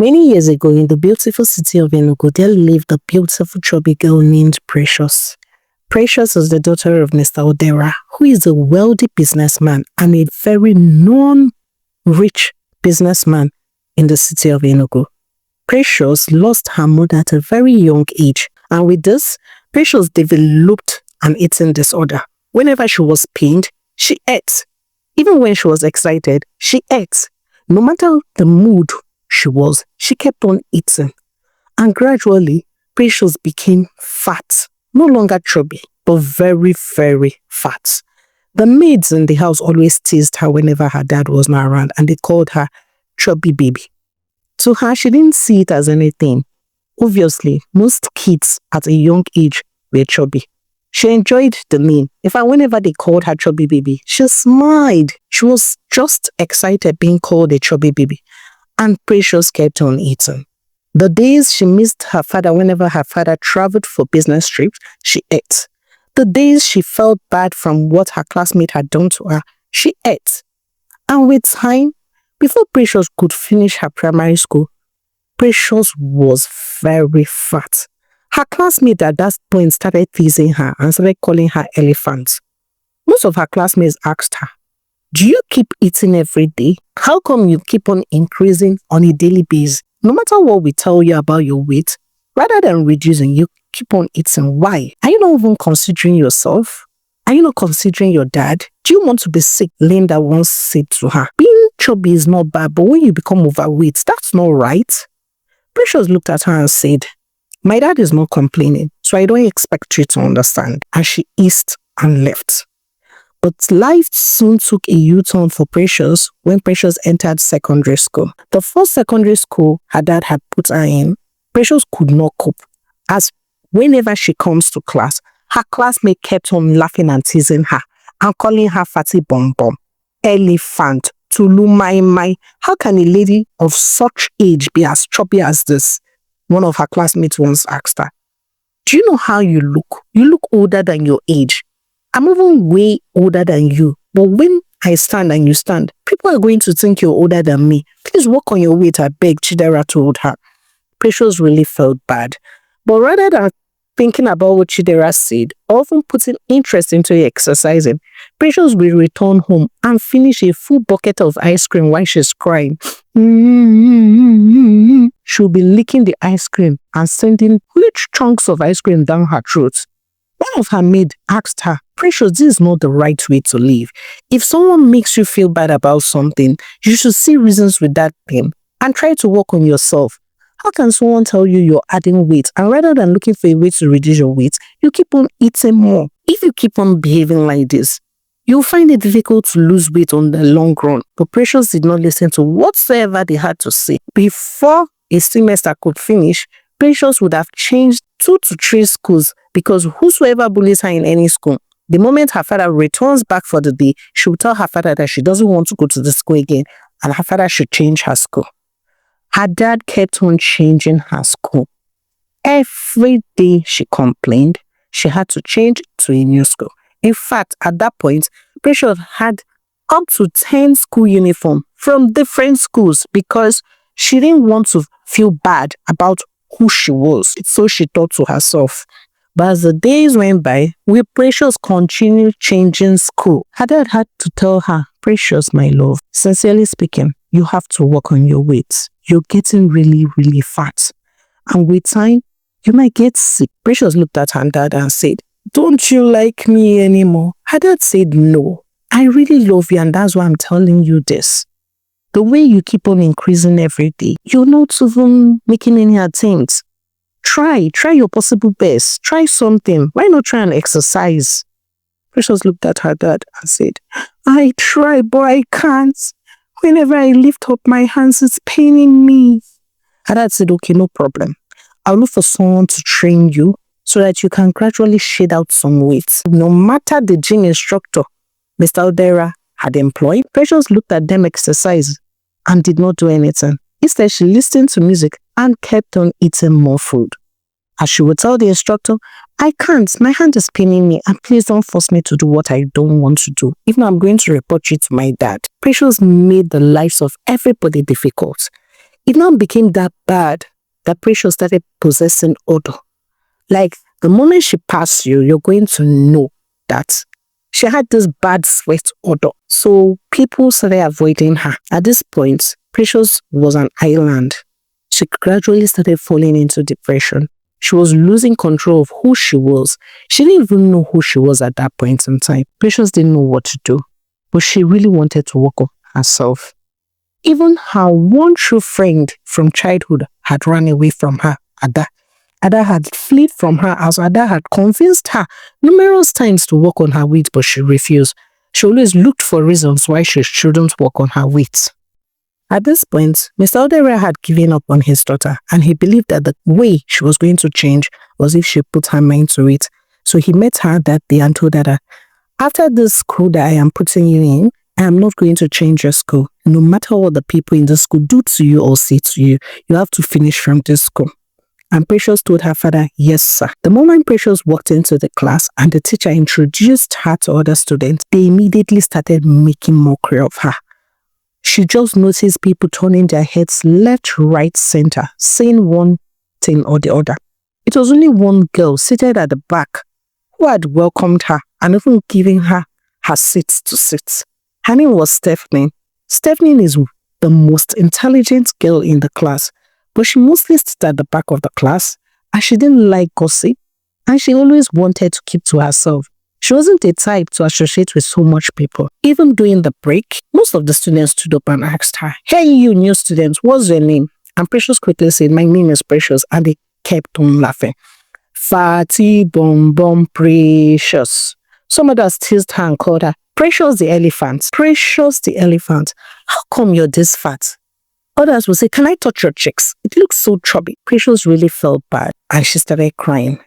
Many years ago, in the beautiful city of Enugu, there lived a beautiful chubby girl named Precious. Precious is the daughter of Mr. Odera, who is a wealthy businessman and a very non-rich businessman in the city of Enugu. Precious lost her mother at a very young age, and with this, Precious developed an eating disorder. Whenever she was pained, she ate. Even when she was excited, she ate. No matter the mood she was, she kept on eating. And gradually, Precious became fat. No longer chubby, but very, very fat. The maids in the house always teased her whenever her dad was not around, and they called her chubby baby. To her, she didn't see it as anything. Obviously, most kids at a young age were chubby. She enjoyed the name. In fact, whenever they called her chubby baby, she smiled. She was just excited being called a chubby baby. And Precious kept on eating. The days she missed her father whenever her father traveled for business trips, she ate. The days she felt bad from what her classmate had done to her, she ate. And with time, before Precious could finish her primary school, Precious was very fat. Her classmate at that point started teasing her and started calling her elephant. Most of her classmates asked her, "Do you keep eating every day? How come you keep on increasing on a daily basis? No matter what we tell you about your weight, rather than reducing, you keep on eating. Why? Are you not even considering yourself? Are you not considering your dad? Do you want to be sick?" Linda once said to her. Being chubby is not bad, but when you become overweight, that's not right. Precious looked at her and said, "My dad is not complaining, so I don't expect you to understand." And she eased and left. But life soon took a U-turn for Precious when Precious entered secondary school. The first secondary school her dad had put her in, Precious could not cope, as whenever she comes to class, her classmate kept on laughing and teasing her and calling her fatty bum bum, elephant, tulu mai mai. How can a lady of such age be as chubby as this? One of her classmates once asked her, "Do you know how you look? You look older than your age. I'm even way older than you. But when I stand and you stand, people are going to think you're older than me. Please work on your weight," I beg, Chidera told her. Precious really felt bad. But rather than thinking about what Chidera said, often putting interest into exercising, Precious will return home and finish a full bucket of ice cream while she's crying. She'll be licking the ice cream and sending huge chunks of ice cream down her throat. One of her maids asked her, "Precious, this is not the right way to live. If someone makes you feel bad about something, you should see reasons with that thing and try to work on yourself. How can someone tell you you're adding weight, and rather than looking for a way to reduce your weight, you keep on eating more? If you keep on behaving like this, you'll find it difficult to lose weight on the long run." But Precious did not listen to whatsoever they had to say. Before a semester could finish, Precious would have changed 2 to 3 schools, because whosoever bullies her in any school, the moment her father returns back for the day, she will tell her father that she doesn't want to go to the school again and her father should change her school. Her dad kept on changing her school. Every day she complained, she had to change to a new school. In fact, at that point, Precious had up to 10 school uniforms from different schools because she didn't want to feel bad about who she was. So she thought to herself. But as the days went by, with Precious continued changing school, her dad had to tell her, "Precious, my love, sincerely speaking, you have to work on your weight. You're getting really, really fat. And with time, you might get sick." Precious looked at her dad and said, "Don't you like me anymore?" Her dad said, "No, I really love you, and that's why I'm telling you this. The way you keep on increasing every day, you're not even making any attempts. Try your possible best. Try something. Why not try and exercise?" Precious looked at her dad and said, "I try, but I can't. Whenever I lift up my hands, it's paining me." Her dad said, "Okay, no problem. I'll look for someone to train you so that you can gradually shed out some weight." No matter the gym instructor Mr. Odera had employed, Precious looked at them exercise and did not do anything. Instead, she listened to music and kept on eating more food. As she would tell the instructor, "I can't, my hand is paining me, and please don't force me to do what I don't want to do. If not, I'm going to report you to my dad." Precious made the lives of everybody difficult. It now became that bad that Precious started possessing odor. Like, the moment she passed you, you're going to know that she had this bad sweat odor. So people started avoiding her. At this point, Precious was an island. She gradually started falling into depression. She was losing control of who she was. She didn't even know who she was at that point in time. Precious didn't know what to do, but she really wanted to work on herself. Even her one true friend from childhood had run away from her, Ada. Ada had fled from her as Ada had convinced her numerous times to work on her weight, but she refused. She always looked for reasons why she shouldn't work on her weight. At this point, Mr. Odera had given up on his daughter, and he believed that the way she was going to change was if she put her mind to it. So he met her that day and told her, after this school that I am putting you in, I am not going to change your school. No matter what the people in the school do to you or say to you, you have to finish from this school. And Precious told her father, yes, sir. The moment Precious walked into the class and the teacher introduced her to other students, they immediately started making mockery of her. She just noticed people turning their heads left, right, center, saying one thing or the other. It was only one girl seated at the back who had welcomed her and even given her seat to sit. Her name was Stephanie. Stephanie is the most intelligent girl in the class, but she mostly stood at the back of the class and she didn't like gossip and she always wanted to keep to herself. She wasn't the type to associate with so much people. Even during the break, most of the students stood up and asked her, hey, you new students, what's your name? And Precious quickly said, my name is Precious, and they kept on laughing. Fati Bom Bom Precious. Some others teased her and called her Precious the elephant. Precious the elephant. How come you're this fat? Others would say, can I touch your cheeks? It looks so chubby. Precious really felt bad and she started crying.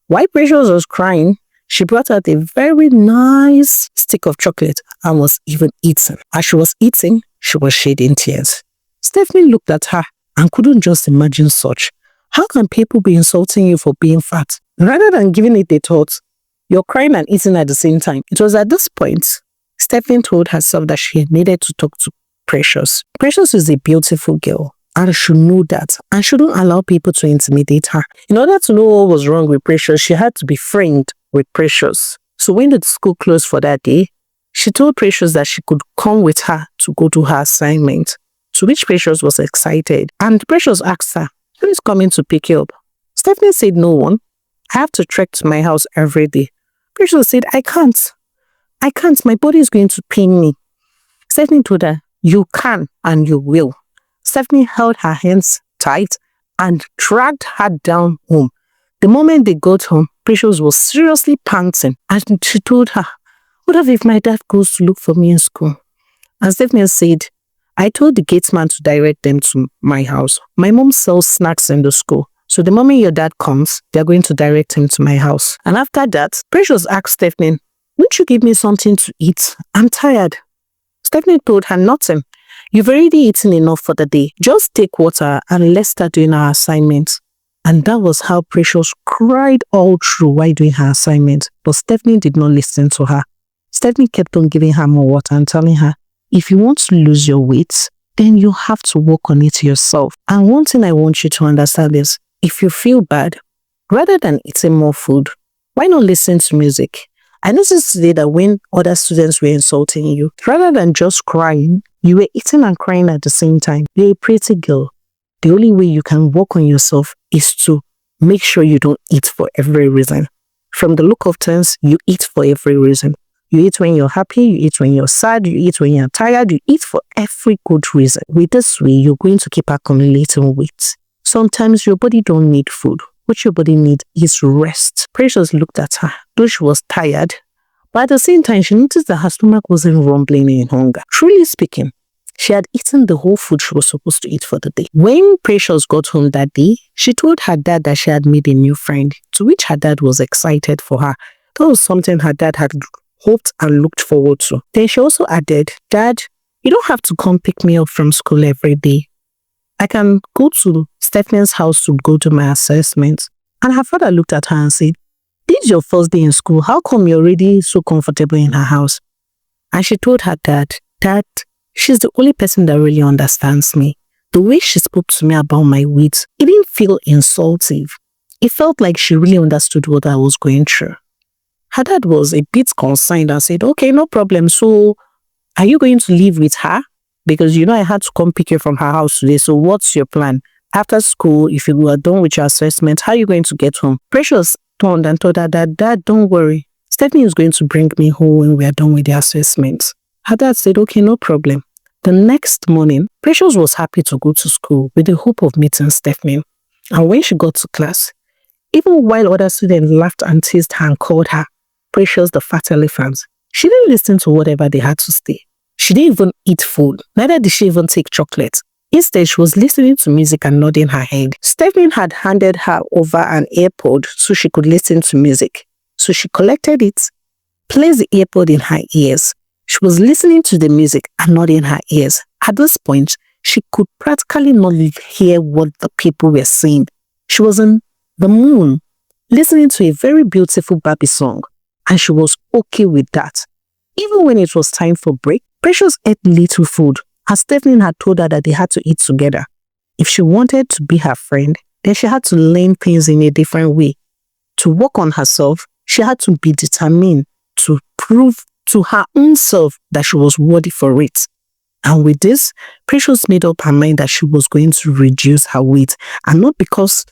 While Precious was crying, she brought out a very nice stick of chocolate and was even eating. As she was eating, she was shedding tears. Stephanie looked at her and couldn't just imagine such. How can people be insulting you for being fat? Rather than giving it a thought, you're crying and eating at the same time. It was at this point, Stephanie told herself that she needed to talk to Precious. Precious is a beautiful girl and should know that and shouldn't allow people to intimidate her. In order to know what was wrong with Precious, she had to be friend with Precious. So when the school closed for that day, she told Precious that she could come with her to go to her assignment, to which Precious was excited. And Precious asked her, who is coming to pick you up? Stephanie said, no one. I have to trek to my house every day. Precious said, I can't. My body is going to pain me. Stephanie told her, you can and you will. Stephanie held her hands tight and dragged her down home. The moment they got home, Precious was seriously panting and she told her, what if my dad goes to look for me in school? And Stephanie said, I told the gateman to direct them to my house. My mom sells snacks in the school. So the moment your dad comes, they're going to direct him to my house. And after that, Precious asked Stephanie, won't you give me something to eat? I'm tired. Stephanie told her nothing. You've already eaten enough for the day. Just take water and let's start doing our assignments. And that was how Precious cried all through while doing her assignment. But Stephanie did not listen to her. Stephanie kept on giving her more water and telling her, if you want to lose your weight, then you have to work on it yourself. And one thing I want you to understand is, if you feel bad, rather than eating more food, why not listen to music? I noticed today that when other students were insulting you, rather than just crying, you were eating and crying at the same time. You're a pretty girl. The only way you can work on yourself is to make sure you don't eat for every reason. From the look of things, you eat for every reason. You eat when you're happy, you eat when you're sad, you eat when you're tired, you eat for every good reason. With this way, you're going to keep accumulating weight. Sometimes your body don't need food. What your body needs is rest. Precious looked at her, though she was tired, but at the same time, she noticed that her stomach wasn't rumbling in hunger. Truly speaking, she had eaten the whole food she was supposed to eat for the day. When Precious got home that day, she told her dad that she had made a new friend, to which her dad was excited for her. That was something her dad had hoped and looked forward to. Then she also added, Dad, you don't have to come pick me up from school every day. I can go to Stephanie's house to go to my assessment. And her father looked at her and said, this is your first day in school. How come you're already so comfortable in her house? And she told her dad, Dad, she's the only person that really understands me. The way she spoke to me about my weight, it didn't feel insultive. It felt like she really understood what I was going through. Her dad was a bit concerned and said, okay, no problem. So are you going to live with her? Because I had to come pick you from her house today. So what's your plan? After school, if you were done with your assessment, how are you going to get home? Precious turned and told her that, Dad, don't worry. Stephanie is going to bring me home when we are done with the assessment. Her dad said, okay, no problem. The next morning, Precious was happy to go to school with the hope of meeting Stephanie. And when she got to class, even while other students laughed and teased her and called her Precious the fat elephant, she didn't listen to whatever they had to say. She didn't even eat food, neither did she even take chocolate. Instead, she was listening to music and nodding her head. Stephanie had handed her over an earpod so she could listen to music. So she collected it, placed the earpod in her ears. She was listening to the music and nodding her ears. At this point, she could practically not hear what the people were saying. She was in the moon, listening to a very beautiful Barbie song, and she was okay with that. Even when it was time for break, Precious ate little food, as Stephanie had told her that they had to eat together. If she wanted to be her friend, then she had to learn things in a different way. To work on herself, she had to be determined to prove to her own self that she was worthy for it. And with this, Precious made up her mind that she was going to reduce her weight, and not because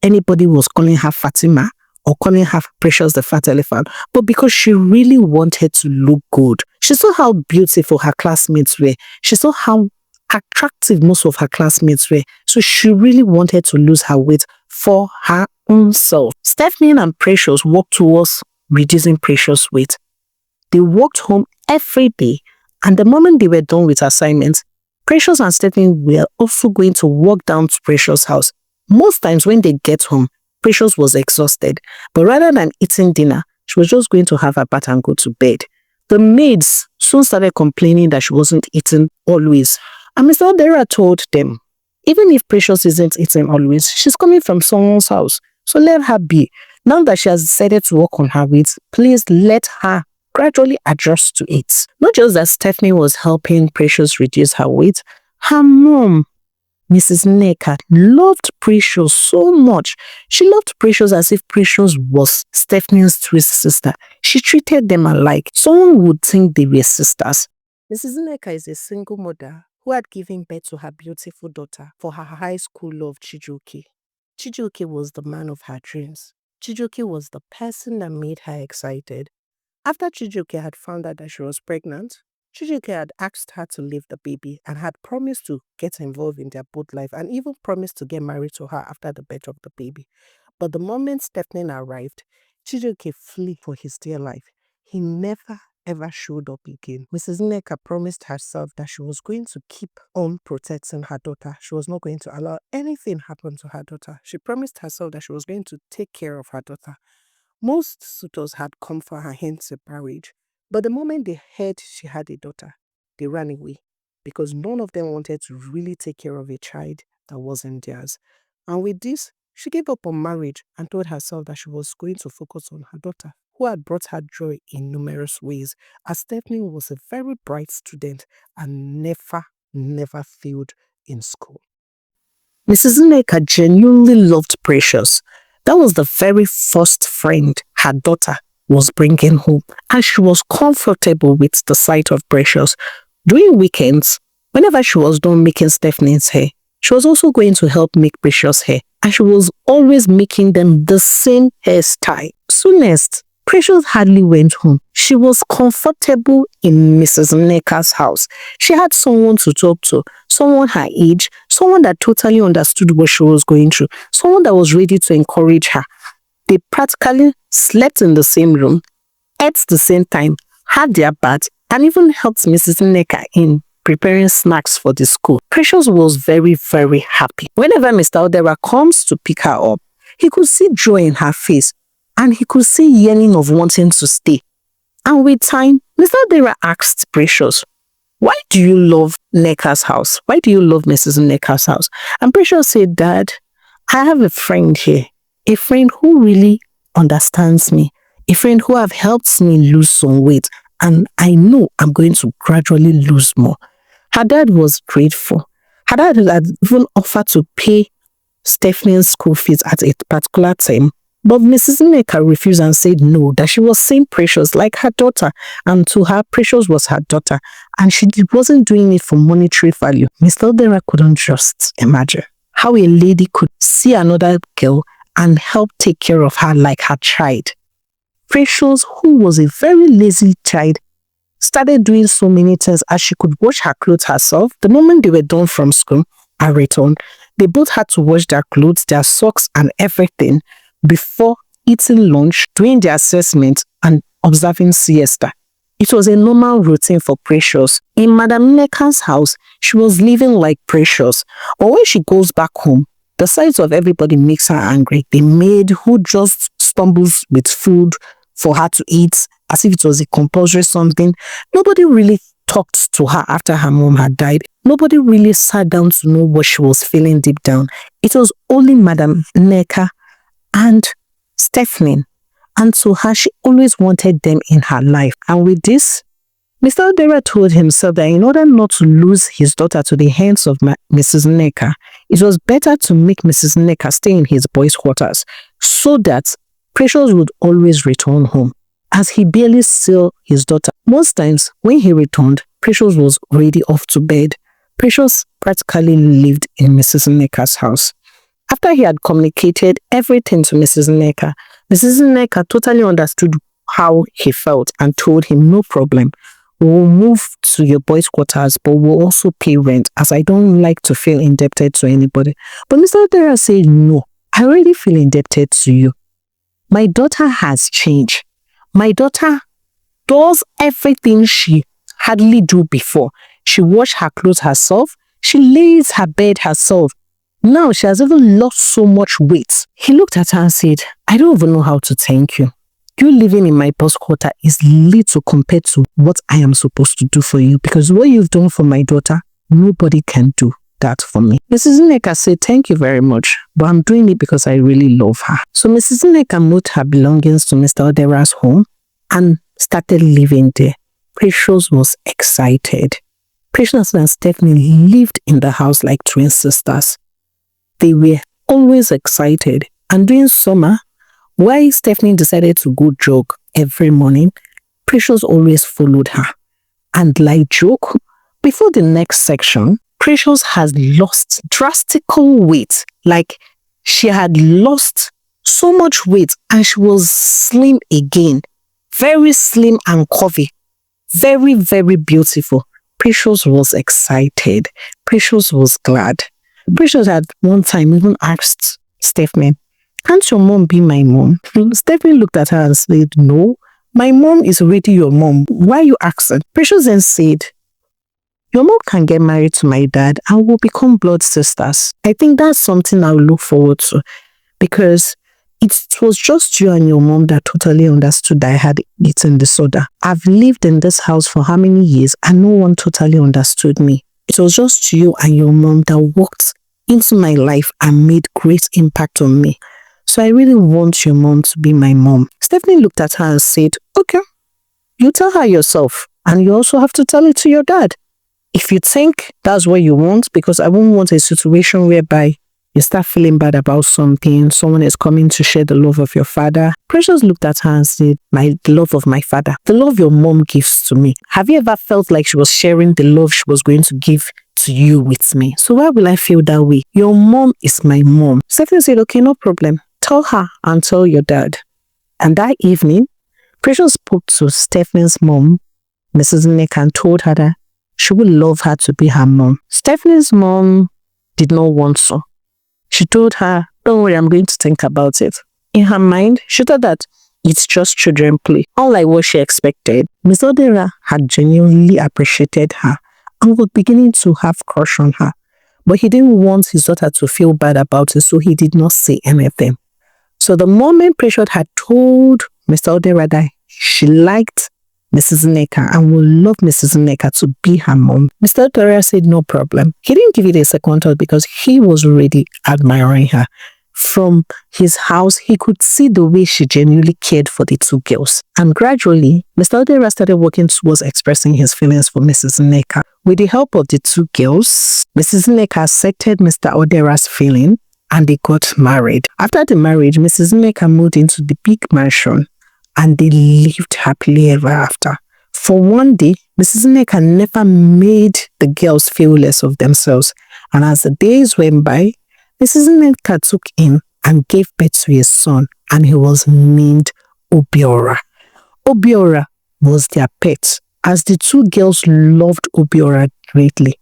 anybody was calling her Fatima or calling her Precious the fat elephant, but because she really wanted to look good. She saw how beautiful her classmates were. She saw how attractive most of her classmates were. So she really wanted to lose her weight for her own self. Stephanie and Precious worked towards reducing Precious' weight. They walked home every day, and the moment they were done with assignments, Precious and Stephanie were also going to walk down to Precious' house. Most times when they get home, Precious was exhausted, but rather than eating dinner, she was just going to have her bath and go to bed. The maids soon started complaining that she wasn't eating always, and Mr. Odera told them, even if Precious isn't eating always, she's coming from someone's house, so let her be. Now that she has decided to work on her weight, please let her gradually adjust to it. Not just that Stephanie was helping Precious reduce her weight, her mom, Mrs. Neka, loved Precious so much. She loved Precious as if Precious was Stephanie's twin sister. She treated them alike. Someone would think they were sisters. Mrs. Neka is a single mother who had given birth to her beautiful daughter for her high school love, Chijioke. Chijioke was the man of her dreams. Chijioke was the person that made her excited. After Chijioke had found out that she was pregnant, Chijioke had asked her to leave the baby and had promised to get involved in their both life and even promised to get married to her after the birth of the baby. But the moment Stephanie arrived, Chijioke fled for his dear life. He never ever showed up again. Mrs. Neka promised herself that she was going to keep on protecting her daughter. She was not going to allow anything happen to her daughter. She promised herself that she was going to take care of her daughter. Most suitors had come for her hand in marriage, but the moment they heard she had a daughter, they ran away because none of them wanted to really take care of a child that wasn't theirs. And with this, she gave up on marriage and told herself that she was going to focus on her daughter, who had brought her joy in numerous ways, as Stephanie was a very bright student and never failed in school. Mrs. Neka genuinely loved Precious. That was the very first friend her daughter was bringing home, and she was comfortable with the sight of Precious. During weekends, whenever she was done making Stephanie's hair, she was also going to help make Precious' hair, and she was always making them the same hairstyle. Soonest, Precious hardly went home. She was comfortable in Mrs. Neka's house. She had someone to talk to, someone her age, someone that totally understood what she was going through, someone that was ready to encourage her. They practically slept in the same room, ate the same time, had their bath, and even helped Mrs. Neka in preparing snacks for the school. Precious was very happy. Whenever Mr. Odera comes to pick her up, he could see joy in her face, and he could see yearning of wanting to stay. And with time, Mr. Odera asked Precious, why do you love Neka's house? Why do you love Mrs. Neka's house? And Precious said, Dad, I have a friend here. A friend who really understands me. A friend who have helped me lose some weight. And I know I'm going to gradually lose more. Her dad was grateful. Her dad had even offered to pay Stephanie's school fees at a particular time, but Mrs. Nneka refused and said no, that she was seeing Precious like her daughter, and to her, Precious was her daughter, and she wasn't doing it for monetary value. Mr. Odera couldn't just imagine how a lady could see another girl and help take care of her like her child. Precious, who was a very lazy child, started doing so many things as she could wash her clothes herself. The moment they were done from school and returned, they both had to wash their clothes, their socks and everything before eating lunch, doing their assessment and observing siesta. It was a normal routine for Precious. In Madam Nneka's house, she was living like Precious. But when she goes back home, the sight of everybody makes her angry. The maid who just stumbles with food for her to eat as if it was a compulsory something. Nobody really talked to her after her mom had died. Nobody really sat down to know what she was feeling deep down. It was only Madam Nneka and Stephanie. And to her, she always wanted them in her life. And with this, Mr. Odera told himself that in order not to lose his daughter to the hands of Mrs. Nneka, it was better to make Mrs. Nneka stay in his boys' quarters so that Precious would always return home, as he barely saw his daughter. Most times, when he returned, Precious was already off to bed. Precious practically lived in Mrs. Nneka's house. After he had communicated everything to Mrs. Nneka totally understood how he felt and told him, no problem. We'll move to your boys' quarters, but we'll also pay rent, as I don't like to feel indebted to anybody. But Mr. Odera said, no, I already feel indebted to you. My daughter has changed. My daughter does everything she hardly do before. She washes her clothes herself. She lays her bed herself. Now she has even lost so much weight. He looked at her and said, I don't even know how to thank you. You living in my post quarter is little compared to what I am supposed to do for you, because what you've done for my daughter, nobody can do that for me. Mrs. Nneka said, thank you very much, but I'm doing it because I really love her. So Mrs. Nneka moved her belongings to Mr. Odera's home and started living there. Precious was excited. Precious and Stephanie lived in the house like twin sisters. They were always excited. And during summer, while Stephanie decided to go jog every morning, Precious always followed her. And like joke, before the next section, Precious has lost drastical weight. Like she had lost so much weight and she was slim again. Very slim and curvy. Very, very beautiful. Precious was excited. Precious was glad. Precious had one time even asked Stephanie, can't your mom be my mom? Stephanie looked at her and said, no, my mom is already your mom. Why are you asking? Precious then said, your mom can get married to my dad and we'll become blood sisters. I think that's something I'll look forward to, because it was just you and your mom that totally understood that I had eaten disorder. I've lived in this house for how many years and no one totally understood me. It was just you and your mom that walked into my life and made great impact on me. So I really want your mom to be my mom. Stephanie looked at her and said, okay, you tell her yourself, and you also have to tell it to your dad. If you think that's what you want, because I won't want a situation whereby you start feeling bad about something, someone is coming to share the love of your father. Precious looked at her and said, the love of my father, the love your mom gives to me. Have you ever felt like she was sharing the love she was going to give to you with me? So why will I feel that way? Your mom is my mom. Stephanie said, okay, no problem. Tell her and tell your dad. And that evening, Precious spoke to Stephanie's mom, Mrs. Nneka, and told her that she would love her to be her mom. Stephanie's mom did not want to. She told her, don't worry, I'm going to think about it. In her mind, she thought that it's just children play. Unlike what she expected, Ms. Odera had genuinely appreciated her and was beginning to have crush on her. But he didn't want his daughter to feel bad about it, so he did not say anything. So the moment Precious had told Mr. Odera that she liked Mrs. Nneka and would love Mrs. Nneka to be her mom, Mr. Odera said no problem. He didn't give it a second thought because he was already admiring her. From his house, he could see the way she genuinely cared for the two girls. And gradually, Mr. Odera started working towards expressing his feelings for Mrs. Nneka. With the help of the two girls, Mrs. Nneka accepted Mr. Odera's feeling and they got married. After the marriage, Mrs. Nneka moved into the big mansion and they lived happily ever after. For one day, Mrs. Nneka never made the girls feel less of themselves. And as the days went by, Mrs. Nneka took him and gave birth to a son, and he was named Obiora. Obiora was their pet, as the two girls loved Obiora greatly.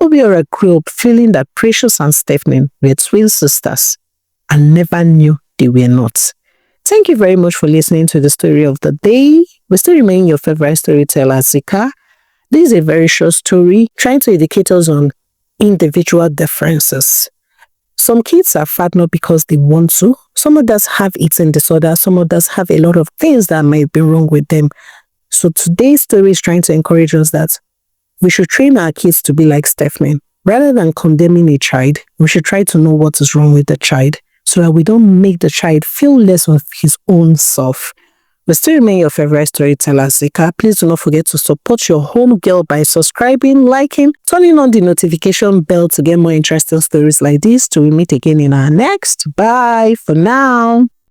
Obiora grew up feeling that Precious and Stephanie were twin sisters and never knew they were not. Thank you very much for listening to the story of the day. We still remain your favorite storyteller, Zika. This is a very short story trying to educate us on individual differences. Some kids are fat not because they want to. Some others have eating disorder. Some others have a lot of things that might be wrong with them. So today's story is trying to encourage us that we should train our kids to be like Stephanie. Rather than condemning a child, we should try to know what is wrong with the child so that we don't make the child feel less of his own self. We still remain your favorite storyteller, Zika. Please do not forget to support your home girl by subscribing, liking, turning on the notification bell to get more interesting stories like this. Till we meet again in our next. Bye for now.